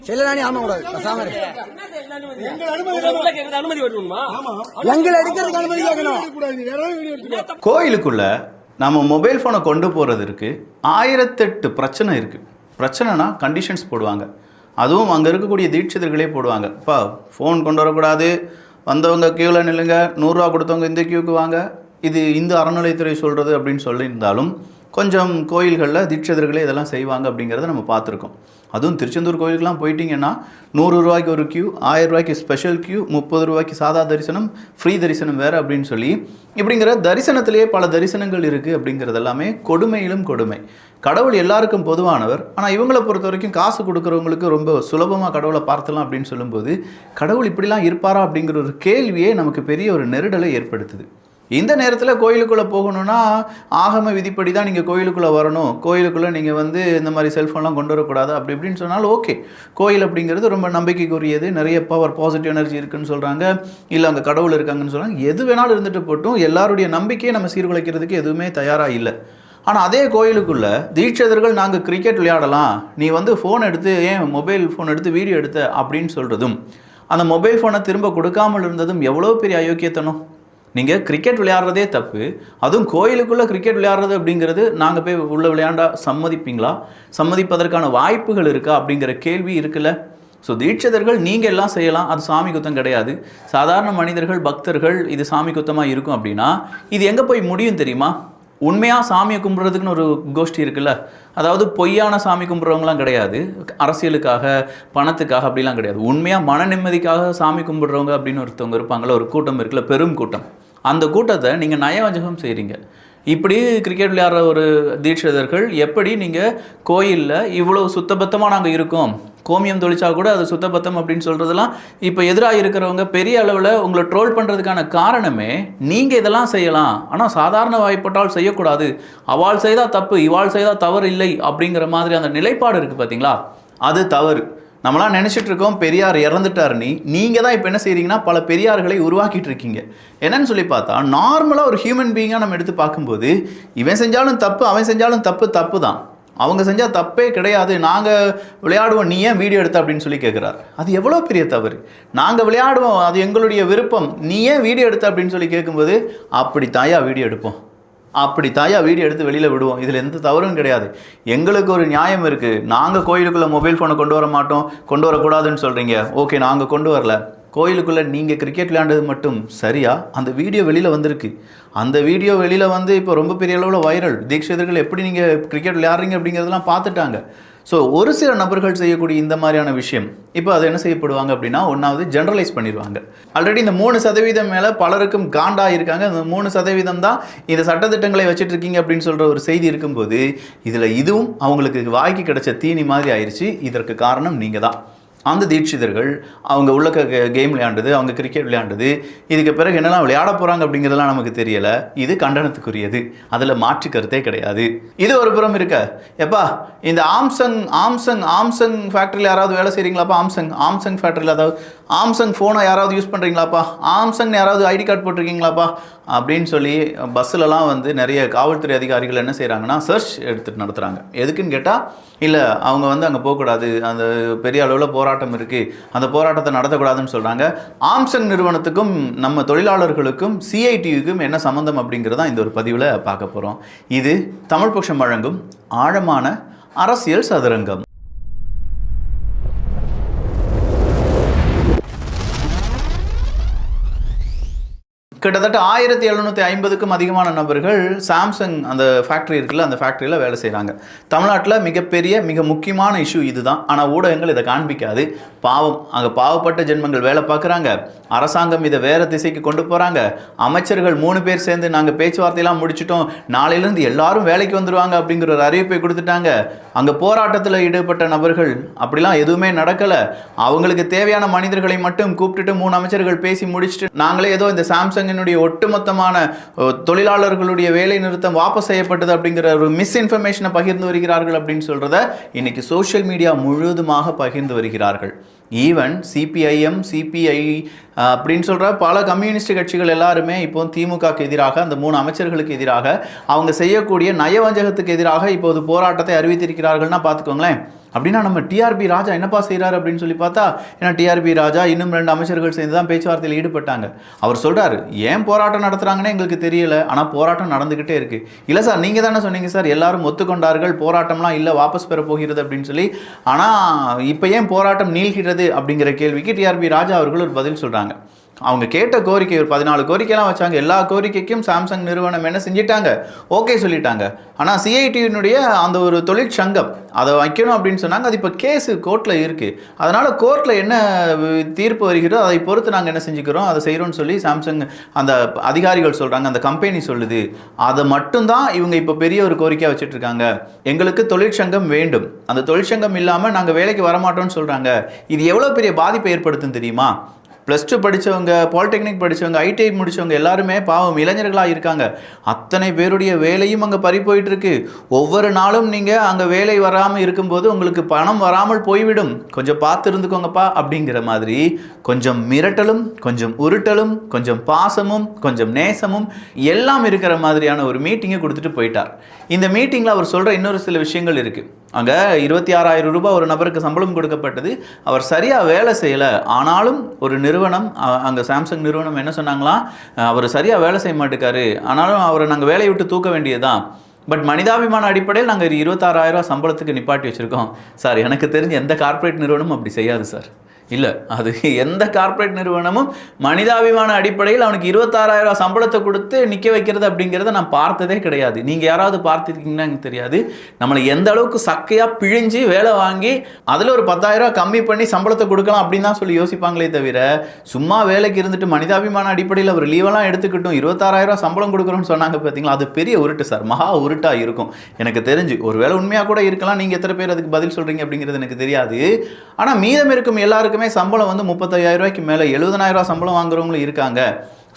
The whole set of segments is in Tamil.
செல்லலானி ஆமா கூடாது சாமர் எங்களை எடுக்கிறதுக்கு அனுமதி கேட்கணும். கோயிலுக்குள்ள நம்ம மொபைல் ஃபோனை கொண்டு போகிறதுக்கு 1008 பிரச்சனை இருக்குது. பிரச்சனைனா கண்டிஷன்ஸ் போடுவாங்க. அதுவும் அங்கே இருக்கக்கூடிய தீட்சிதர்களே போடுவாங்க. இப்போ ஃபோன் கொண்டு வரக்கூடாது, வந்தவங்க க்யூவில் நில்லுங்க, 100 ரூபா கொடுத்தவங்க இந்த க்யூக்கு வாங்க, இது இந்து அறநிலைத்துறை சொல்கிறது அப்படின்னு சொல்லியிருந்தாலும் கொஞ்சம் கோயில்களில் தீட்சிதர்களே இதெல்லாம் செய்வாங்க அப்படிங்கிறத நம்ம பார்த்துருக்கோம். அதுவும் திருச்செந்தூர் கோயிலுக்கெலாம் போயிட்டீங்கன்னா 100 ரூபாய்க்கு ஒரு க்யூ, 1000 ரூபாய்க்கு ஸ்பெஷல் க்யூ, 30 ரூபாய்க்கு சாதா தரிசனம், ஃப்ரீ தரிசனம் வேறு அப்படின்னு சொல்லி இப்படிங்கிற தரிசனத்திலேயே பல தரிசனங்கள் இருக்குது. அப்படிங்கிறது எல்லாமே கொடுமையிலும் கொடுமை. கடவுள் எல்லாருக்கும் பொதுவானவர். ஆனால் இவங்களை பொறுத்த வரைக்கும் காசு கொடுக்குறவங்களுக்கு ரொம்ப சுலபமாக கடவுளை பார்த்துலாம் அப்படின்னு சொல்லும்போது கடவுள் இப்படிலாம் இருப்பாரா அப்படிங்கிற ஒரு கேள்வியே நமக்கு பெரிய ஒரு நெருடலை ஏற்படுத்துது. இந்த நேரத்தில் கோயிலுக்குள்ளே போகணுன்னா ஆகம விதிப்படி தான் நீங்கள் கோயிலுக்குள்ளே வரணும், கோயிலுக்குள்ளே நீங்கள் இந்த மாதிரி செல்ஃபோன்லாம் கொண்டு வரக்கூடாது அப்படி இப்படின்னு சொன்னாலும் ஓகே. கோயில் அப்படிங்கிறது ரொம்ப நம்பிக்கைக்குரியது, நிறைய பவர் பாசிட்டிவ் எனர்ஜி இருக்குதுன்னு சொல்கிறாங்க, இல்லை அங்கே கடவுள் இருக்காங்கன்னு சொல்கிறாங்க. எது வேணாலும் இருந்துட்டு போட்டும், எல்லாருடைய நம்பிக்கையை நம்ம சீர்குலைக்கிறதுக்கு எதுவுமே தயாராக இல்லை. ஆனால் அதே கோயிலுக்குள்ளே தீட்சிதர்கள் நாங்கள் கிரிக்கெட் விளையாடலாம், நீ ஃபோன் எடுத்து ஏன் மொபைல் ஃபோன் எடுத்து வீடியோ எடுத்த அப்படின்னு சொல்கிறதும், அந்த மொபைல் ஃபோனை திரும்ப கொடுக்காமல் இருந்ததும் எவ்வளோ பெரிய அயோக்கியத்தனம். நீங்கள் கிரிக்கெட் விளையாடுறதே தப்பு, அதுவும் கோயிலுக்குள்ளே கிரிக்கெட் விளையாடுறது அப்படிங்கிறது நாங்கள் போய் உள்ளே விளையாண்டா சம்மதிப்பீங்களா? சம்மதிப்பதற்கான வாய்ப்புகள் இருக்கா அப்படிங்கிற கேள்வி இருக்குல்ல. ஸோ தீட்சிதர்கள் நீங்கள் எல்லாம் செய்யலாம், அது சாமி குத்தம் கிடையாது. சாதாரண மனிதர்கள் பக்தர்கள் இது சாமி குத்தமாக இருக்கும் அப்படின்னா இது எங்கே போய் முடியும் தெரியுமா? உண்மையாக சாமியை கும்பிட்றதுக்குன்னு ஒரு கோஷ்டி இருக்குல்ல, அதாவது பொய்யான சாமி கும்பிட்றவங்களாம் கிடையாது, அரசியலுக்காக பணத்துக்காக அப்படிலாம் கிடையாது. உண்மையாக மன நிம்மதிக்காக சாமி கும்பிட்றவங்க அப்படின்னு ஒருத்தவங்க இருப்பாங்களா, ஒரு கூட்டம் இருக்குல்ல, பெரும் கூட்டம். அந்த கூட்டத்தை நீங்கள் நயவஞ்சகம் செய்கிறீங்க. இப்படி கிரிக்கெட் விளையாடுற ஒரு தீட்சிதர்கள் எப்படி நீங்கள் கோயிலில் இவ்வளோ சுத்தபத்தமாக நாங்கள் இருக்கோம், கோமியம் தொழிச்சா கூட அது சுத்தபத்தம் அப்படின்னு சொல்கிறதெல்லாம் இப்போ எதிராக இருக்கிறவங்க பெரிய அளவில் உங்களை ட்ரோல் பண்ணுறதுக்கான காரணமே நீங்கள் இதெல்லாம் செய்யலாம், ஆனால் சாதாரண வாய்ப்பட்டால் செய்யக்கூடாது, அவள் செய்தால் தப்பு இவாள் செய்தால் தவறு இல்லை அப்படிங்கிற மாதிரி அந்த நிலைப்பாடு இருக்குது பார்த்தீங்களா, அது தவறு. நம்மளாம் நினச்சிட்டு இருக்கோம் பெரியார் இறந்துட்டார், நீங்கள் தான் இப்போ என்ன செய்கிறீங்கன்னா பல பெரியார்களை உருவாக்கிட்டு இருக்கீங்க. என்னன்னு சொல்லி பார்த்தா நார்மலாக ஒரு ஹியூமன் பீயிங்காக நம்ம எடுத்து பார்க்கும்போது இவன் செஞ்சாலும் தப்பு அவன் செஞ்சாலும் தப்பு தான், அவங்க செஞ்சால் தப்பே கிடையாது, நாங்கள் விளையாடுவோம் நீ ஏன் வீடியோ எடுத்த அப்படின்னு சொல்லி கேட்குறாரு. அது எவ்வளோ பெரிய தவறு. நாங்கள் விளையாடுவோம் அது எங்களுடைய விருப்பம், நீ ஏன் வீடியோ எடுத்த அப்படின்னு சொல்லி கேட்கும்போது அப்படி தாயா வீடியோ எடுப்போம், அப்படி தாயா வீடியோ எடுத்து வெளியில் விடுவோம், இதில் எந்த தவறும் கிடையாது, எங்களுக்கு ஒரு நியாயம் இருக்குது, நாங்கள் கோயிலுக்குள்ளே மொபைல் ஃபோனை கொண்டு வர மாட்டோம், கொண்டு வரக்கூடாதுன்னு சொல்கிறீங்க, ஓகே நாங்கள் கொண்டு வரல, கோயிலுக்குள்ளே நீங்கள் கிரிக்கெட் விளையாண்டது மட்டும் சரியா? அந்த வீடியோ வெளியில் வந்திருக்கு, அந்த வீடியோ வெளியில் இப்போ ரொம்ப பெரிய அளவில் வைரல், தீட்சிதர்கள் எப்படி நீங்கள் கிரிக்கெட் விளையாடுறீங்க அப்படிங்கிறதெல்லாம் பார்த்துட்டாங்க. ஸோ ஒரு சில நபர்கள் செய்யக்கூடிய இந்த மாதிரியான விஷயம் இப்போ அது என்ன செய்யப்படுவாங்க அப்படின்னா, ஒன்றாவது ஜென்ரலைஸ் பண்ணிடுவாங்க. ஆல்ரெடி இந்த 3% மேலே பலருக்கும் காண்டாக இருக்காங்க, இந்த 3% தான் இந்த சட்டத்திட்டங்களை வச்சுட்டு இருக்கீங்க அப்படின்னு சொல்கிற ஒரு செய்தி இருக்கும்போது இதில் இதுவும் அவங்களுக்கு வாய்க்கு கிடைச்ச தீனி மாதிரி ஆயிடுச்சு. இதற்கு காரணம் நீங்கள் தான். அந்த தீட்சிதர்கள் அவங்க உள்ள கேம் விளையாண்டது, அவங்க கிரிக்கெட் விளையாண்டது, இதுக்கு பிறகு என்னெல்லாம் விளையாட போகிறாங்க அப்படிங்கிறதெல்லாம் நமக்கு தெரியலை. இது கண்டனத்துக்குரியது, அதில் மாற்று கருத்தே கிடையாது. இது ஒரு புறம் இருக்க, எப்பா இந்த ஆம்சங் ஃபேக்ட்ரியில் யாராவது வேலை செய்கிறீங்களாப்பா, ஆம்சங் ஃபேக்ட்ரியில் அதாவது ஆம்சங் ஃபோனை யாராவது யூஸ் பண்ணுறீங்களாப்பா, ஆம்சங் யாராவது ஐடி கார்டு போட்டிருக்கீங்களாப்பா அப்படின்னு சொல்லி பஸ்ஸிலலாம் நிறைய காவல்துறை அதிகாரிகள் என்ன செய்கிறாங்கன்னா சர்ச் எடுத்துகிட்டு நடத்துகிறாங்க. எதுக்குன்னு கேட்டால் இல்லை அவங்க அங்கே போகக்கூடாது, அந்த பெரிய அளவில் போராட்டம் இருக்குது, அந்த போராட்டத்தை நடத்தக்கூடாதுன்னு சொல்கிறாங்க. ஆம்சங் நிறுவனத்துக்கும் நம்ம தொழிலாளர்களுக்கும் சிஐடியுக்கும் என்ன சம்மந்தம் அப்படிங்கிறதான் இந்த ஒரு பதிவில் பார்க்க போகிறோம். இது தமிழ் பக்ஷம் வழங்கும் ஆழமான அரசியல் சதுரங்கம். கிட்டத்தட்ட 1750க்கும் அதிகமான நபர்கள் சாம்சங் அந்த ஃபேக்ட்ரி இருக்குல்ல, அந்த ஃபேக்ட்ரியில் வேலை செய்கிறாங்க. தமிழ்நாட்டில் மிக முக்கியமான இஷ்யூ இதுதான். ஆனால் ஊடகங்கள் இதை காண்பிக்காது. பாவம், அங்கே பாவப்பட்ட ஜென்மங்கள் வேலை பார்க்குறாங்க, அரசாங்கம் இதை வேறு திசைக்கு கொண்டு போகிறாங்க. அமைச்சர்கள் 3 பேர் சேர்ந்து நாங்கள் பேச்சுவார்த்தையெல்லாம் முடிச்சிட்டோம், நாளையிலேருந்து எல்லாரும் வேலைக்கு வந்துடுவாங்க அப்படிங்கிற ஒரு அறிவிப்பை கொடுத்துட்டாங்க. அங்கே போராட்டத்தில் ஈடுபட்ட நபர்கள் அப்படிலாம் எதுவுமே நடக்கலை. அவங்களுக்கு தேவையான மனிதர்களை மட்டும் கூப்பிட்டுட்டு 3 அமைச்சர்கள் பேசி முடிச்சுட்டு நாங்களே ஏதோ இந்த சாம்சங்கினுடைய ஒட்டுமொத்தமான தொழிலாளர்களுடைய வேலை நிறுத்தம் வாபஸ் செய்யப்பட்டது அப்படிங்கிற ஒரு மிஸ்இன்ஃபர்மேஷனை பகிர்ந்து வருகிறார்கள் அப்படின்னு சொல்கிறத இன்னைக்கு சோஷியல் மீடியா முழுவதுமாக பகிர்ந்து வருகிறார்கள். ஈவன் சிபிஐஎம் சிபிஐ அப்படின்னு சொல்கிற பல கம்யூனிஸ்ட் கட்சிகள் எல்லாருமே இப்போ திமுகக்கு எதிராக, அந்த 3 அமைச்சர்களுக்கு எதிராக, அவங்க செய்யக்கூடிய நயவஞ்சகத்துக்கு எதிராக இப்போது போராட்டத்தை அறிவித்திருக்கிறார்கள்னா பார்த்துக்கோங்களேன். அப்படின்னா நம்ம டிஆர்பி ராஜா என்னப்பா செய்கிறாரு அப்படின்னு சொல்லி பார்த்தா, ஏன்னா டிஆர்பி ராஜா இன்னும் 2 அமைச்சர்கள் சேர்ந்து தான் பேச்சுவார்த்தையில் ஈடுபட்டாங்க. அவர் சொல்கிறாரு, ஏன் போராட்டம் நடத்துகிறாங்கன்னே எங்களுக்கு தெரியல, ஆனால் போராட்டம் நடந்துக்கிட்டே இருக்குது. இல்லை சார், நீங்கள் தானே சொன்னீங்க சார் எல்லாரும் ஒத்துக்கொண்டார்கள், போராட்டம்லாம் இல்லை, வாபஸ் பெற போகிறது அப்படின்னு சொல்லி. ஆனால் இப்போ ஏன் போராட்டம் நீள்கிறது அப்படிங்கிற கேள்விக்கு டிஆர்பி ராஜா அவர்கள் ஒரு பதில் சொல்கிறாங்க. அவங்க கேட்ட கோரிக்கை ஒரு 14 கோரிக்கைலாம் வச்சாங்க. எல்லா கோரிக்கைக்கும் சாம்சங் நிறுவனம் என்ன செஞ்சிட்டாங்க, ஓகே சொல்லிட்டாங்க. ஆனால் சிஐடியினுடைய அந்த ஒரு தொழிற்சங்கம் அதை வைக்கணும் அப்படின்னு சொன்னாங்க. அது இப்போ கேஸு கோர்ட்டில் இருக்குது. அதனால் கோர்ட்டில் என்ன தீர்ப்பு வருகிறதோ அதை பொறுத்து நாங்கள் என்ன செஞ்சுக்கிறோம், அதை செய்கிறோன்னு சொல்லி சாம்சங் அந்த அதிகாரிகள் சொல்கிறாங்க, அந்த கம்பெனி சொல்லுது. அதை மட்டும்தான் இவங்க இப்போ பெரிய ஒரு கோரிக்கையாக வச்சுட்ருக்காங்க. எங்களுக்கு தொழிற்சங்கம் வேண்டும், அந்த தொழிற்சங்கம் இல்லாமல் நாங்கள் வேலைக்கு வரமாட்டோம்னு சொல்கிறாங்க. இது எவ்வளோ பெரிய பாதிப்பை ஏற்படுத்தும் தெரியுமா? +2 படித்தவங்க, பாலிடெக்னிக் படித்தவங்க, ஐடிஐ முடித்தவங்க எல்லாருமே பாவம் இளைஞர்களாக இருக்காங்க. அத்தனை பேருடைய வேலையும் அங்கே பறி போயிட்டுருக்கு. ஒவ்வொரு நாளும் நீங்கள் அங்கே வேலை வராமல் இருக்கும்போது உங்களுக்கு பணம் வராமல் போய்விடும், கொஞ்சம் பார்த்து இருந்துக்கோங்கப்பா அப்படிங்கிற மாதிரி கொஞ்சம் மிரட்டலும், கொஞ்சம் உருட்டலும், கொஞ்சம் பாசமும், கொஞ்சம் நேசமும் எல்லாம் இருக்கிற மாதிரியான ஒரு மீட்டிங்கை கொடுத்துட்டு போயிட்டார். இந்த மீட்டிங்கில் அவர் சொல்கிற இன்னொரு சில விஷயங்கள் இருக்குது. அங்கே 26,000 ரூபாய் ஒரு நபருக்கு சம்பளம் கொடுக்கப்பட்டது. அவர் சரியாக வேலை செய்யலை. ஆனாலும் ஒரு நிறுவனம், அங்கே சாம்சங் நிறுவனம் என்ன சொன்னாங்களாம், அவர் சரியாக வேலை செய்ய மாட்டேக்காரு, ஆனாலும் அவரை நாங்கள் வேலையை விட்டு தூக்க வேண்டியதுதான், பட் மனிதாபிமான அடிப்படையில் நாங்கள் 26,000 சம்பளத்துக்கு நிப்பாட்டி வச்சுருக்கோம். சார், எனக்கு தெரிஞ்ச எந்த கார்ப்பரேட் நிறுவனமும் அப்படி செய்யாது சார். இல்லை, அது எந்த கார்ப்பரேட் நிறுவனமும் மனிதாபிமான அடிப்படையில் அவனுக்கு 26,000 சம்பளத்தை கொடுத்து நிற்க வைக்கிறது அப்படிங்கிறத நான் பார்த்ததே கிடையாது. நீங்கள் யாராவது பார்த்துருக்கீங்கன்னா எனக்கு தெரியாது. நம்மளை எந்த அளவுக்கு சக்கையாக பிழிஞ்சு வேலை வாங்கி அதில் ஒரு 10,000 கம்மி பண்ணி சம்பளத்தை கொடுக்கலாம் அப்படின்னு தான் சொல்லி யோசிப்பாங்களே தவிர, சும்மா வேலைக்கு இருந்துட்டு மனிதாபிமான அடிப்படையில் ஒரு லீவெல்லாம் எடுத்துக்கிட்டும் 26,000 சம்பளம் கொடுக்குறோன்னு சொன்னாங்க பார்த்தீங்களா, அது பெரிய உருட்டு சார், மகா உருட்டாக இருக்கும். எனக்கு தெரிஞ்சு ஒரு வேலை உண்மையாக கூட இருக்கலாம். நீங்கள் எத்தனை பேர் அதுக்கு பதில் சொல்கிறீங்க அப்படிங்கிறது எனக்கு தெரியாது. ஆனால் மீதம் இருக்கும் எல்லாருக்கும் சம்பளம் வந்து 35,000 ரூபாய்க்கு மேலே 70,000 சம்பளம் வாங்குறவங்களும் இருக்காங்க.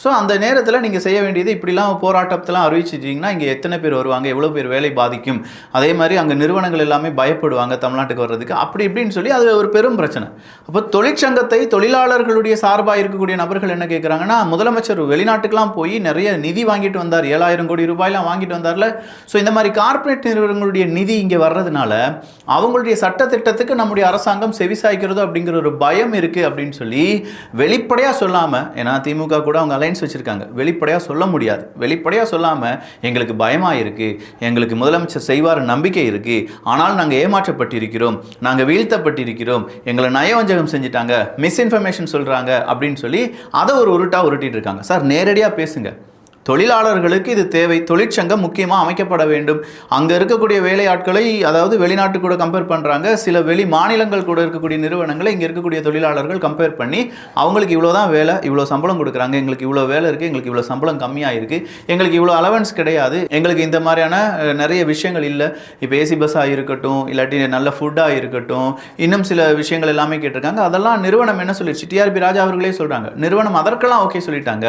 ஸோ அந்த நேரத்தில் நீங்கள் செய்ய வேண்டியது, இப்படிலாம் போராட்டத்தெல்லாம் அறிவிச்சிட்டிங்கன்னா இங்கே எத்தனை பேர் வருவாங்க, எவ்வளோ பேர் வேலை பாதிக்கும், அதே மாதிரி அங்கே நிறுவனங்கள் எல்லாமே பயப்படுவாங்க தமிழ்நாட்டுக்கு வர்றதுக்கு, அப்படி இப்படின்னு சொல்லி அது ஒரு பெரும் பிரச்சனை. அப்போ தொழிற்சங்கத்தை தொழிலாளர்களுடைய சார்பாக இருக்கக்கூடிய நபர்கள் என்ன கேட்குறாங்கன்னா, முதலமைச்சர் வெளிநாட்டுக்கெலாம் போய் நிறைய நிதி வாங்கிட்டு வந்தார், 7,000 கோடி ரூபாயெலாம் வாங்கிட்டு வந்தார்ல. ஸோ இந்த மாதிரி கார்ப்பரேட் நிறுவனங்களுடைய நிதி இங்கே வர்றதுனால அவங்களுடைய சட்டத்திட்டத்துக்கு நம்முடைய அரசாங்கம் செவிசாய்க்கிறதோ அப்படிங்கிற ஒரு பயம் இருக்குது அப்படின்னு சொல்லி வெளிப்படையாக சொல்லாமல், ஏன்னா திமுக கூட அவங்க வச்சிருக்காங்க, வெளிப்படையாக சொல்ல முடியாது. வெளிப்படையாக சொல்லாமல் எங்களுக்கு பயமாக இருக்குது, எங்களுக்கு முதலமைச்சர் செய்வார் நம்பிக்கை இருக்குது, ஆனால் நாங்கள் ஏமாற்றப்பட்டிருக்கிறோம், நாங்கள் வீழ்த்தப்பட்டிருக்கிறோம், எங்களை நயவஞ்சகம் செஞ்சுட்டாங்க, மிஸ்இன்ஃபர்மேஷன் சொல்கிறாங்க அப்படின்னு சொல்லி அதை ஒரு உருட்டாக உருட்டிட்டு இருக்காங்க. சார், நேரடியாக பேசுங்க. தொழிலாளர்களுக்கு இது தேவை. தொழிற்சங்கம் முக்கியமாக அமைக்கப்பட வேண்டும். அங்கே இருக்கக்கூடிய வேலையாட்களை, அதாவது வெளிநாட்டு கூட கம்பேர் பண்ணுறாங்க, சில வெளி மாநிலங்கள் கூட இருக்கக்கூடிய நிறுவனங்களை இங்கே இருக்கக்கூடிய தொழிலாளர்கள் கம்பேர் பண்ணி அவங்களுக்கு இவ்வளோ தான் வேலை, இவ்வளோ சம்பளம் கொடுக்குறாங்க, எங்களுக்கு இவ்வளோ வேலை இருக்குது, எங்களுக்கு இவ்வளோ சம்பளம் கம்மியாக இருக்குது, எங்களுக்கு இவ்வளோ அலவன்ஸ் கிடையாது, எங்களுக்கு இந்த மாதிரியான நிறைய விஷயங்கள் இல்லை. இப்போ ஏசி பஸ்ஸாக இருக்கட்டும், இல்லாட்டி நல்ல ஃபுட்டாக இருக்கட்டும், இன்னும் சில விஷயங்கள் எல்லாமே கேட்டிருக்காங்க. அதெல்லாம் நிறுவனம் என்ன சொல்லிடுச்சு, டிஆர்பி ராஜா அவர்களே சொல்கிறாங்க, நிறுவனம் அதற்கெல்லாம் ஓகே சொல்லிட்டாங்க.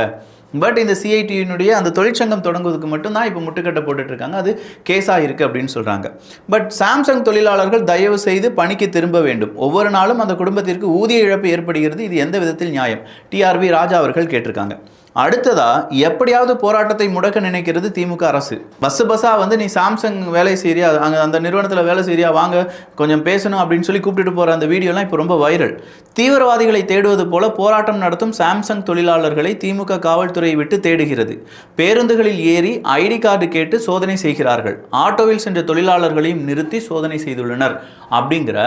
பட் இந்த சிஐடியினுடைய அந்த தொழிற்சங்கம் தொடங்குவதுக்கு மட்டும்தான் இப்போ முட்டுக்கட்டை போட்டுட்ருக்காங்க, அது கேஸாக இருக்குது அப்படின்னு சொல்கிறாங்க. பட் சாம்சங் தொழிலாளர்கள் தயவு செய்து பணிக்கு திரும்ப வேண்டும். ஒவ்வொரு நாளும் அந்த குடும்பத்திற்கு ஊதிய இழப்பு ஏற்படுகிறது, இது எந்த விதத்தில் நியாயம்? டிஆர்பி ராஜா அவர்கள் கேட்டிருக்காங்க. அடுத்ததா, எப்படியாவது போராட்டத்தை முடக்க நினைக்கிறது திமுக அரசு. பஸ்ஸாக வந்து நீ சாம்சங் வேலை செய்றியா, அங்கே அந்த நிறுவனத்தில் வேலை செய்றியா, வாங்க கொஞ்சம் பேசணும் அப்படின்னு சொல்லி கூப்பிட்டுட்டு போகிற அந்த வீடியோலாம் இப்போ ரொம்ப வைரல். தீவிரவாதிகளை தேடுவது போல போராட்டம் நடத்தும் சாம்சங் தொழிலாளர்களை திமுக காவல்துறையை விட்டு தேடுகிறது. பேருந்துகளில் ஏறி ஐடி கார்டு கேட்டு சோதனை செய்கிறார்கள். ஆட்டோவில் சென்ற தொழிலாளர்களையும் நிறுத்தி சோதனை செய்துள்ளனர் அப்படிங்கிற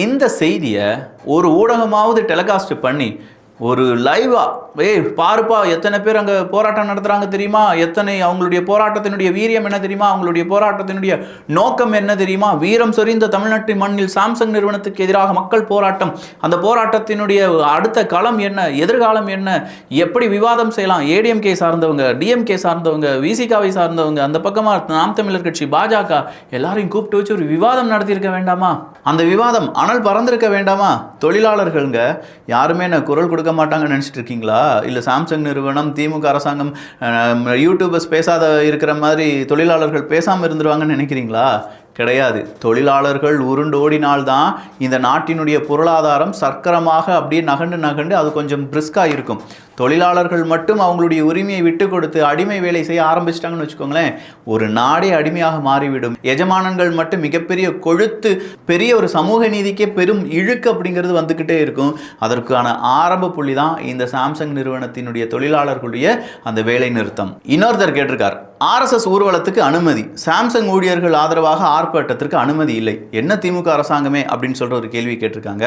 இந்த செய்தியை ஒரு ஊடகமாவது டெலிகாஸ்ட் பண்ணி ஒரு லைவா, பாருப்பா எத்தனை பேர் அங்கே போராட்டம் நடத்துகிறாங்க தெரியுமா, எத்தனை அவங்களுடைய போராட்டத்தினுடைய வீரியம் என்ன தெரியுமா, அவங்களுடைய போராட்டத்தினுடைய நோக்கம் என்ன தெரியுமா, வீரம் சொரிந்த தமிழ்நாட்டின் மண்ணில் சாம்சங் நிறுவனத்துக்கு எதிராக மக்கள் போராட்டம், அந்த போராட்டத்தினுடைய அடுத்த களம் என்ன, எதிர்காலம் என்ன, எப்படி விவாதம் செய்யலாம், ஏடிஎம்கே சார்ந்தவங்க, டிஎம்கே சார்ந்தவங்க, விசிகாவை சார்ந்தவங்க, அந்த பக்கமாக நாம் தமிழர் கட்சி, பாஜக எல்லாரையும் கூப்பிட்டு வச்சு ஒரு விவாதம் நடத்தியிருக்க வேண்டாமா? அந்த விவாதம் அனல் பறந்திருக்க வேண்டாமா? தொழிலாளர்கள்ங்க யாருமே என்ன குரல் கொடுக்க மாட்டாங்கன்னு நினச்சிட்டு இருக்கீங்களா? இல்லை சாம்சங் நிறுவனம், திமுக அரசாங்கம், யூடியூபர்ஸ் பேசாத இருக்கிற மாதிரி தொழிலாளர்கள் பேசாமல் இருந்துருவாங்கன்னு நினைக்கிறீங்களா? கிடையாது. தொழிலாளர்கள் உருண்டோடினால்தான் இந்த நாட்டினுடைய பொருளாதாரம் சக்கரமாக அப்படியே நகண்டு அது கொஞ்சம் பிரிஸ்காக இருக்கும். தொழிலாளர்கள் மட்டும் அவங்களுடைய உரிமையை விட்டு கொடுத்து அடிமை வேலை செய்ய ஆரம்பிச்சிட்டாங்கன்னு வச்சுக்கோங்களேன், ஒரு நாடே அடிமையாக மாறிவிடும். எஜமானன்கள் மட்டும் மிகப்பெரிய கொழுத்து பெரிய ஒரு சமூக நீதிக்கே பெரும் இழுக்கு அப்படிங்கிறது வந்துக்கிட்டே இருக்கும். அதற்கான ஆரம்ப புள்ளி தான் இந்த சாம்சங் நிறுவனத்தினுடைய தொழிலாளர்களுடைய அந்த வேலை நிறுத்தம். இன்னொருத்தர் கேட்டிருக்கார், ஆர்எஸ்எஸ் ஊர்வலத்துக்கு அனுமதி, சாம்சங் ஊழியர்கள் ஆதரவாக ஆர்ப்பாட்டத்திற்கு அனுமதி இல்லை, என்ன திமுக அரசாங்கமே அப்படின்னு சொல்ற ஒரு கேள்வி கேட்டிருக்காங்க.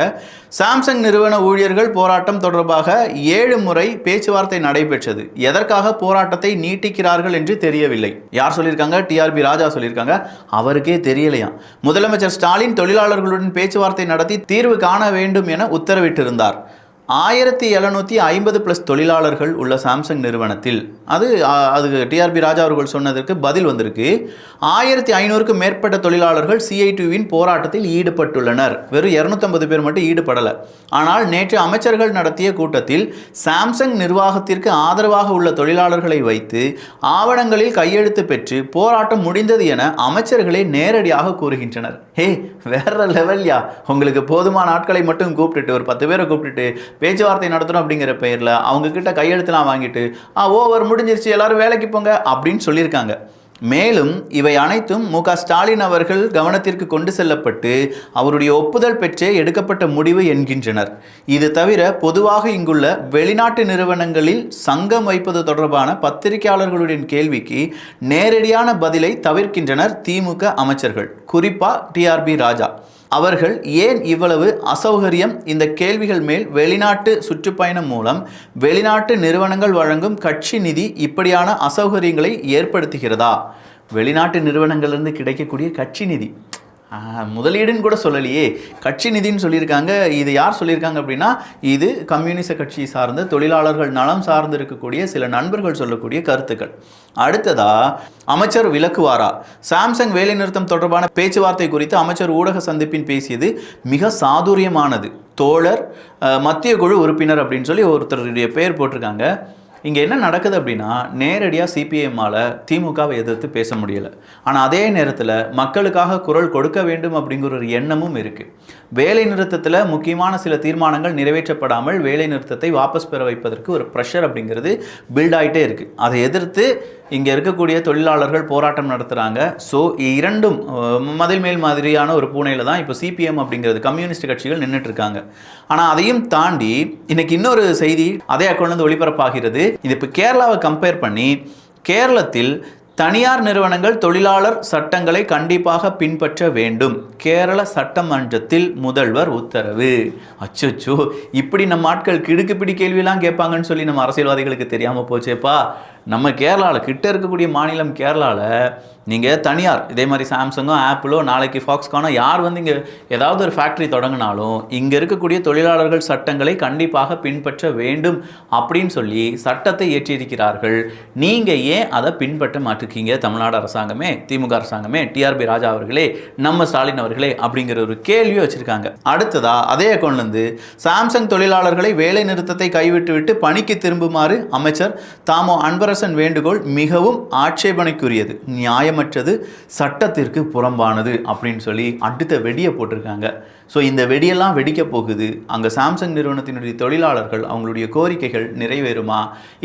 சாம்சங் நிறுவன ஊழியர்கள் போராட்டம் தொடர்பாக 7 முறை பேச்சுவார்த்தை நடைபெற்றது. எதற்காக போராட்டத்தை நீட்டிக்கிறார்கள் என்று தெரியவில்லை. யார் சொல்லியிருக்காங்க? டிஆர்பி ராஜா சொல்லியிருக்காங்க. அவருக்கே தெரியலையா. முதலமைச்சர் ஸ்டாலின் தொழிலாளர்களுடன் பேச்சுவார்த்தை நடத்தி தீர்வு காண வேண்டும் என உத்தரவிட்டிருந்தார். 1750+ தொழிலாளர்கள் உள்ள சாம்சங் நிறுவனத்தில் அது டிஆர்பி ராஜா அவர்கள் சொன்னதற்கு பதில் வந்திருக்கு. 1500க்கும் மேற்பட்ட தொழிலாளர்கள் CITUவின் போராட்டத்தில் ஈடுபட்டுள்ளனர். வெறும் 250 பேர் மட்டும் ஈடுபடலை. ஆனால் நேற்று அமைச்சர்கள் நடத்திய கூட்டத்தில் சாம்சங் நிர்வாகத்திற்கு ஆதரவாக உள்ள தொழிலாளர்களை வைத்து ஆவணங்களில் கையெழுத்து பெற்று போராட்டம் முடிந்தது என அமைச்சர்களே நேரடியாக கூறுகின்றனர். ஹே, வேற லெவல்யா. உங்களுக்கு போதுமான ஆட்களை மட்டும் கூப்பிட்டுட்டு ஒரு 10 பேரை கூப்பிட்டுட்டு பேச்சுவார்த்தை நடத்தணும் அப்படிங்கிற பெயரில் அவங்க கிட்ட கையெழுத்துலாம் வாங்கிட்டு ஓவர் முடிஞ்சிருச்சு எல்லாரும் வேலைக்கு போங்க அப்படின்னு சொல்லியிருக்காங்க. மேலும் இவை அனைத்தும் மு.க. ஸ்டாலின் அவர்கள் கவனத்திற்கு கொண்டு செல்லப்பட்டு அவருடைய ஒப்புதல் பெற்றே எடுக்கப்பட்ட முடிவு என்கின்றனர். இது தவிர பொதுவாக இங்குள்ள வெளிநாட்டு நிறுவனங்களில் சங்கம் வைப்பது தொடர்பான பத்திரிகையாளர்களுடைய கேள்விக்கு நேரடியான பதிலை தவிர்க்கின்றனர் திமுக அமைச்சர்கள், குறிப்பா டிஆர்பி ராஜா. அவர்கள் ஏன் இவ்வளவு அசௌகரியம்? இந்த கேள்விகள் மேல் வெளிநாட்டு சுற்றுப்பயணம் மூலம் வெளிநாட்டு நிறுவனங்கள் வழங்கும் கட்சி நிதி இப்படியான அசௌகரியங்களை ஏற்படுத்துகிறதா? வெளிநாட்டு நிறுவனங்கள்லேருந்து கிடைக்கக்கூடிய கட்சி நிதி முதலீடுன்னு கூட சொல்லலையே, கட்சி நிதின்னு சொல்லியிருக்காங்க. இது யார் சொல்லியிருக்காங்க அப்படின்னா, இது கம்யூனிச கட்சி சார்ந்த தொழிலாளர்கள் நலம் சார்ந்து இருக்கக்கூடிய சில நண்பர்கள் சொல்லக்கூடிய கருத்துக்கள். அடுத்ததா அமைச்சர் விளக்குவாரா? சாம்சங் வேலைநிறுத்தம் தொடர்பான பேச்சுவார்த்தை குறித்து அமைச்சர் ஊடக சந்திப்பில் பேசியது மிக சாதுரியமானது. தோழர் மத்திய குழு உறுப்பினர் அப்படின்னு சொல்லி ஒருத்தருடைய பெயர் போட்டிருக்காங்க. இங்கே என்ன நடக்குது அப்படின்னா, நேரடியாக சிபிஎம்மால் திமுகவை எதிர்த்து பேச முடியலை. ஆனால் அதே நேரத்தில் மக்களுக்காக குரல் கொடுக்க வேண்டும் அப்படிங்கிற ஒரு எண்ணமும் இருக்குது. வேலை நிறுத்தத்தில் முக்கியமான சில தீர்மானங்கள் நிறைவேற்றப்படாமல் வேலை நிறுத்தத்தை வாபஸ் பெற வைப்பதற்கு ஒரு ப்ரெஷர் அப்படிங்கிறது பில்ட் ஆகிட்டே இருக்குது. அதை எதிர்த்து இங்கே இருக்கக்கூடிய தொழிலாளர்கள் போராட்டம் நடத்துகிறாங்க. ஸோ இரண்டும் மதில் மேல் மாதிரியான ஒரு பூனையில் தான் இப்போ சிபிஎம் அப்படிங்கிறது கம்யூனிஸ்ட் கட்சிகள் நின்றுட்டு இருக்காங்க. ஆனால் அதையும் தாண்டி இன்னைக்கு இன்னொரு செய்தி அதே அக்கௌண்ட்லேருந்து ஒளிபரப்பாகிறது. இது இப்போ கேரளாவை கம்பேர் பண்ணி, கேரளத்தில் தனியார் நிறுவனங்கள் தொழிலாளர் சட்டங்களை கண்டிப்பாக பின்பற்ற வேண்டும், கேரள சட்டமன்றத்தில் முதல்வர் உத்தரவு. அச்சோ, இப்படி நம்ம ஆட்கள் கிடுக்குப்பிடி கேள்வியெல்லாம் கேட்பாங்கன்னு சொல்லி நம்ம அரசியல்வாதிகளுக்கு தெரியாமல் போச்சேப்பா. நம்ம கேரளாவில் கிட்ட இருக்கக்கூடிய மாநிலம் கேரளாவில் நீங்கள் தனியார் இதே மாதிரி சாம்சங்கோ ஆப்பிளோ நாளைக்கு ஃபாக்ஸ்கானோ யார் வந்து இங்கே ஏதாவது ஒரு ஃபேக்ட்ரி தொடங்கினாலும் இங்கே இருக்கக்கூடிய தொழிலாளர்கள் சட்டங்களை கண்டிப்பாக பின்பற்ற வேண்டும் அப்படின்னு சொல்லி சட்டத்தை ஏற்றியிருக்கிறார்கள். நீங்கள் ஏன் அதை பின்பற்ற மாட்டிருக்கீங்க தமிழ்நாடு அரசாங்கமே, திமுக அரசாங்கமே, டிஆர்பி ராஜா அவர்களே, நம்ம ஸ்டாலின் அவர்களே அப்படிங்கிற ஒரு கேள்வியை வச்சுருக்காங்க. அடுத்ததா அதே அக்கௌண்ட்லேருந்து சாம்சங் தொழிலாளர்களை வேலை நிறுத்தத்தை கைவிட்டு விட்டு பணிக்கு திரும்புமாறு அமைச்சர் தாமோ அன்பரசன் வேண்டுகோள் மிகவும் ஆட்சேபனைக்குரியது, நியாயமற்றது, சட்டத்திற்கு புறம்பானது அப்படின்னு சொல்லி அடுத்த வெடியை போட்டிருக்காங்க. ஸோ இந்த வெடியெல்லாம் வெடிக்க போகுது. அங்கே சாம்சங் நிறுவனத்தினுடைய தொழிலாளர்கள் அவங்களுடைய கோரிக்கைகள் நிறைவேறுமா,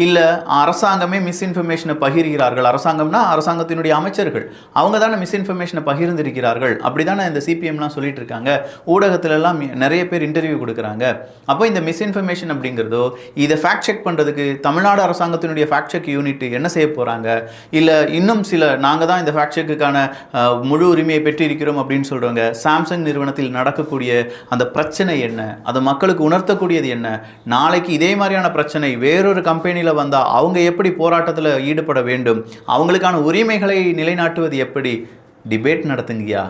இல்லை அரசாங்கமே மிஸ்இன்ஃபர்மேஷனை பகிர்கிறார்கள்? அரசாங்கம்னா அரசாங்கத்தினுடைய அமைச்சர்கள் அவங்க தானே மிஸ்இன்ஃபர்மேஷனை பகிர்ந்திருக்கிறார்கள் அப்படி தானே இந்த சிபிஎம்லாம் சொல்லிட்டு இருக்காங்க. ஊடகத்திலெல்லாம் நிறைய பேர் இன்டர்வியூ கொடுக்குறாங்க. அப்போ இந்த மிஸ்இன்ஃபர்மேஷன் அப்படிங்கிறதோ இதை ஃபேக்ட் செக் பண்ணுறதுக்கு தமிழ்நாடு அரசாங்கத்தினுடைய ஃபேக்ட் செக் யூனிட் என்ன செய்ய போகிறாங்க? இல்லை இன்னும் சில நாங்கள் தான் இந்த ஃபேக்ட் செக்குக்கான முழு உரிமையை பெற்றிருக்கிறோம் அப்படின்னு சொல்கிறவங்க சாம்சங் நிறுவனத்தில் நடக்கக்கூடிய அந்த பிரச்சனை என்ன, அது மக்களுக்கு உணர்த்தக்கூடியது என்ன? நாளைக்கு இதே மாதிரியான பிரச்சனை வேறொரு கம்பெனியில் வந்தால் அவங்க எப்படி போராட்டத்தில் ஈடுபட வேண்டும், அவங்களுக்கான உரிமைகளை நிலைநாட்டுவது எப்படி? டிபேட் நடத்துங்கய்யா.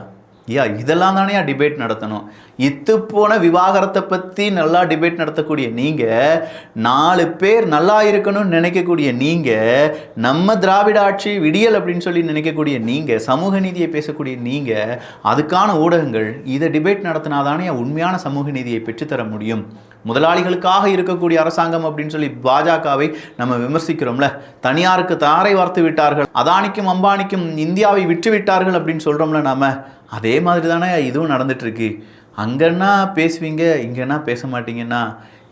இதெல்லாம் தானே டிபேட் நடத்தணும். இத்து போன விவாகரத்தை பற்றி நல்லா டிபேட் நடத்தக்கூடிய நீங்கள், 4 பேர் நல்லா இருக்கணும்னு நினைக்கக்கூடிய நீங்கள், நம்ம திராவிட ஆட்சி விடியல் அப்படின்னு சொல்லி நினைக்கக்கூடிய நீங்கள், சமூக நீதியை பேசக்கூடிய நீங்கள், அதுக்கான ஊடகங்கள் இதை டிபேட் நடத்தினாதானே உண்மையான சமூக நீதியை பெற்றுத்தர முடியும். முதலாளிகளுக்காக இருக்கக்கூடிய அரசாங்கம் அப்படின்னு சொல்லி பாஜகவை நம்ம விமர்சிக்கிறோம்ல, தனியாருக்கு தாரை வார்த்து விட்டார்கள், அதானிக்கும் அம்பானிக்கும் இந்தியாவை விற்று விட்டார்கள் அப்படின்னு சொல்கிறோம்ல நாம, அதே மாதிரி தானே இதுவும் நடந்துட்டு இருக்கு. அங்கன்னா பேசுவீங்க, இங்கன்னா பேச மாட்டீங்கன்னா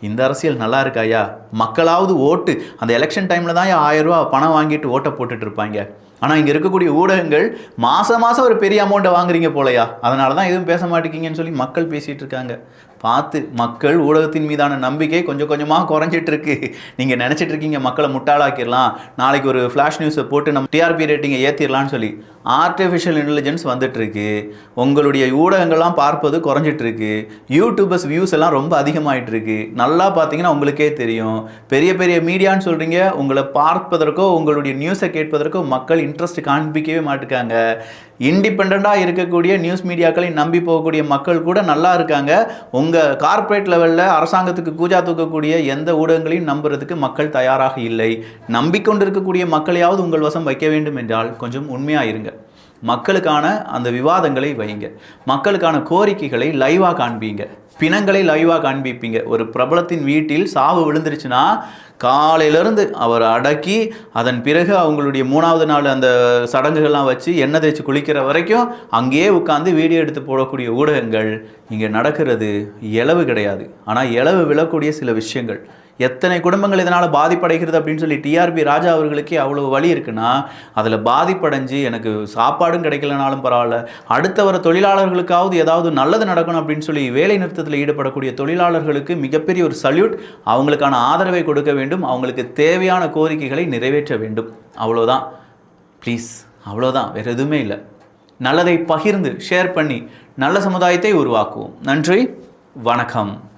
இந்த அரசியல் நல்லா இருக்காயா? மக்களாவது ஓட்டு அந்த எலெக்ஷன் டைமில் தான் 1000 ரூபா பணம் வாங்கிட்டு ஓட்டை போட்டுட்டு இருப்பாங்க. ஆனால் இங்கே இருக்கக்கூடிய ஊடகங்கள் மாதம் ஒரு பெரிய அமௌண்ட்டை வாங்குறீங்க போலையா, அதனால தான் எதுவும் பேச மாட்டேங்கிங்கன்னு சொல்லி மக்கள் பேசிகிட்டு இருக்காங்க. பார்த்து மக்கள் ஊடகத்தின் மீதான நம்பிக்கை கொஞ்சம் கொஞ்சமாக குறைஞ்சிட்டு இருக்கு. நீங்கள் நினச்சிட்டு இருக்கீங்க மக்களை முட்டாளாக்கிடலாம், நாளைக்கு ஒரு ஃப்ளாஷ் நியூஸை போட்டு நம்ம டிஆர்பி ரேட்டிங்கை ஏற்றிடலான்னு சொல்லி. ஆர்டிஃபிஷியல் இன்டெலிஜென்ஸ் வந்துட்டுருக்கு, உங்களுடைய ஊடகங்கள்லாம் பார்ப்பது குறைஞ்சிட்டு இருக்கு, யூடியூபர்ஸ் வியூஸ் எல்லாம் ரொம்ப அதிகமாகிட்டு இருக்கு. நல்லா பார்த்தீங்கன்னா உங்களுக்கே தெரியும், பெரிய பெரிய மீடியான்னு சொல்கிறீங்க, உங்களை பார்ப்பதற்கோ உங்களுடைய நியூஸை கேட்பதற்கோ மக்கள் இன்ட்ரெஸ்ட் காண்பிக்கவே மாட்டுக்காங்க. இண்டிபெண்ட்டாக இருக்கக்கூடிய நியூஸ் மீடியாக்களை நம்பி போகக்கூடிய மக்கள் கூட நல்லா இருக்காங்க. உங்கள் கார்ப்பரேட் லெவலில் அரசாங்கத்துக்கு கூஜா தூக்கக்கூடிய எந்த ஊடகங்களையும் நம்புறதுக்கு மக்கள் தயாராக இல்லை. நம்பிக்கொண்டு இருக்கக்கூடிய மக்களையாவது உங்கள் வசம் வைக்க வேண்டும் என்றால் கொஞ்சம் உண்மையாக இருங்க. மக்களுக்கான அந்த விவாதங்களை வைங்க, மக்களுக்கான கோரிக்கைகளை லைவாக காண்பீங்க, பிணங்களை லைவாக காண்பிப்பீங்க. ஒரு பிரபலத்தின் வீட்டில் சாவு விழுந்துருச்சுன்னா காலையிலேருந்து அவர் அடக்கி அதன் பிறகு அவங்களுடைய 3வது நாள் அந்த சடங்குகள்லாம் வச்சு எண்ணெய் தேய்ச்சி குளிக்கிற வரைக்கும் அங்கேயே உட்காந்து வீடியோ எடுத்து போடக்கூடிய ஊடகங்கள் இங்கே நடக்கிறது இலவு கிடையாது. ஆனால் இலவு விழக்கூடிய சில விஷயங்கள், எத்தனை குடும்பங்கள் இதனால் பாதிப்படைகிறது அப்படின்னு சொல்லி டிஆர்பி ராஜா அவர்களுக்கே அவ்வளோ வழி இருக்குன்னா, அதில் பாதிப்படைஞ்சு எனக்கு சாப்பாடும் கிடைக்கலனாலும் பரவாயில்ல, அடுத்த வர தொழிலாளர்களுக்காவது ஏதாவது நல்லது நடக்கணும் அப்படின்னு சொல்லி வேலை நிறுத்தத்தில் ஈடுபடக்கூடிய தொழிலாளர்களுக்கு மிகப்பெரிய ஒரு சல்யூட். அவங்களுக்கான ஆதரவை கொடுக்க வேண்டும், அவங்களுக்கு தேவையான கோரிக்கைகளை நிறைவேற்ற வேண்டும். அவ்வளோதான் ப்ளீஸ், அவ்வளோதான், வேறு எதுவுமே இல்லை. நல்லதை பகிர்ந்து ஷேர் பண்ணி நல்ல சமுதாயத்தை உருவாக்குவோம். நன்றி, வணக்கம்.